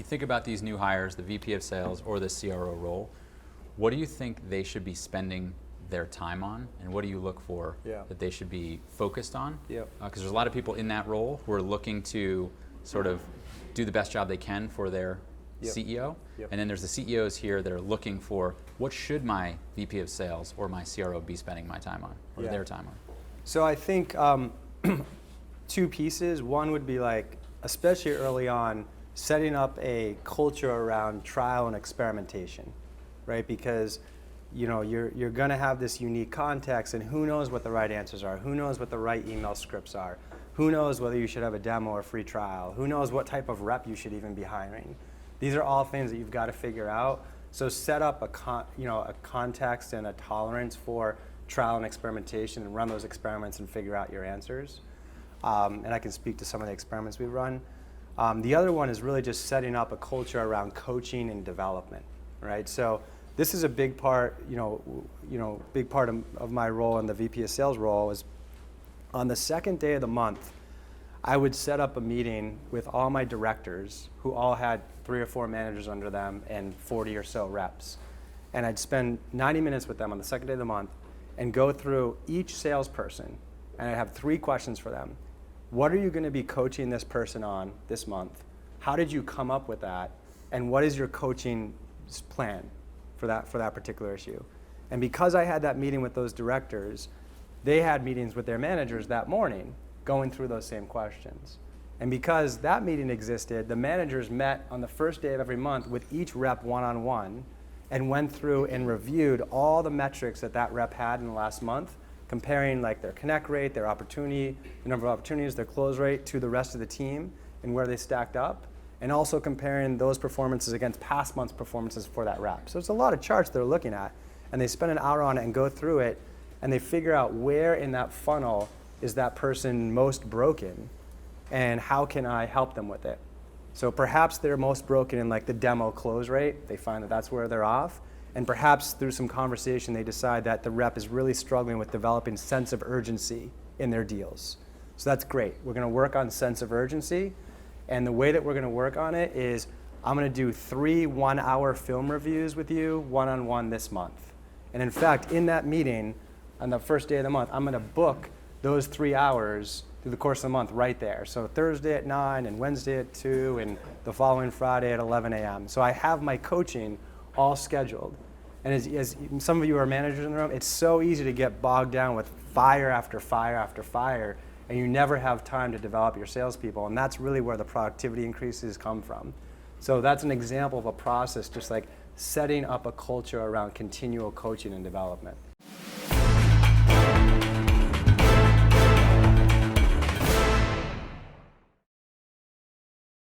think about these new hires, the VP of sales or the CRO role, what do you think they should be spending their time on, and what do you look for that they should be focused on? Because there's a lot of people in that role who are looking to sort of do the best job they can for their CEO, and then there's the CEOs here that are looking for, what should my VP of sales or my CRO be spending my time on, or their time on? So I think two pieces. One would be like, especially early on, setting up a culture around trial and experimentation, right? Because you're going to have this unique context, and who knows what the right answers are? Who knows what the right email scripts are? Who knows whether you should have a demo or free trial? Who knows what type of rep you should even be hiring? These are all things that you've got to figure out. So set up a context and a tolerance for trial and experimentation, and run those experiments and figure out your answers. And I can speak to some of the experiments we've run. The other one is really just setting up a culture around coaching and development, right? So this is a big part, big part of my role in the VP of sales role is on the second day of the month, I would set up a meeting with all my directors who all had 3 or 4 managers under them and 40 or so reps. And I'd spend 90 minutes with them on the second day of the month and go through each salesperson, and I'd have 3 questions for them. What are you going to be coaching this person on this month? How did you come up with that? And what is your coaching plan for that particular issue? And because I had that meeting with those directors, they had meetings with their managers that morning going through those same questions. And because that meeting existed, the managers met on the first day of every month with each rep one-on-one and went through and reviewed all the metrics that rep had in the last month, comparing like their connect rate, their opportunity, the number of opportunities, their close rate to the rest of the team and where they stacked up, and also comparing those performances against past month's performances for that rep. So it's a lot of charts they're looking at, and they spend an hour on it and go through it, and they figure out where in that funnel is that person most broken, and how can I help them with it. So perhaps they're most broken in like the demo close rate. They find that that's where they're off. And perhaps through some conversation, they decide that the rep is really struggling with developing sense of urgency in their deals. So that's great. We're going to work on sense of urgency. And the way that we're going to work on it is I'm going to do 3 one-hour film reviews with you one-on-one this month. And in fact, in that meeting, on the first day of the month, I'm going to book those 3 hours through the course of the month right there. So Thursday at 9 and Wednesday at 2 and the following Friday at 11 a.m. So I have my coaching all scheduled. And as some of you are managers in the room, it's so easy to get bogged down with fire after fire after fire, and you never have time to develop your salespeople. And that's really where the productivity increases come from. So that's an example of a process, just like setting up a culture around continual coaching and development.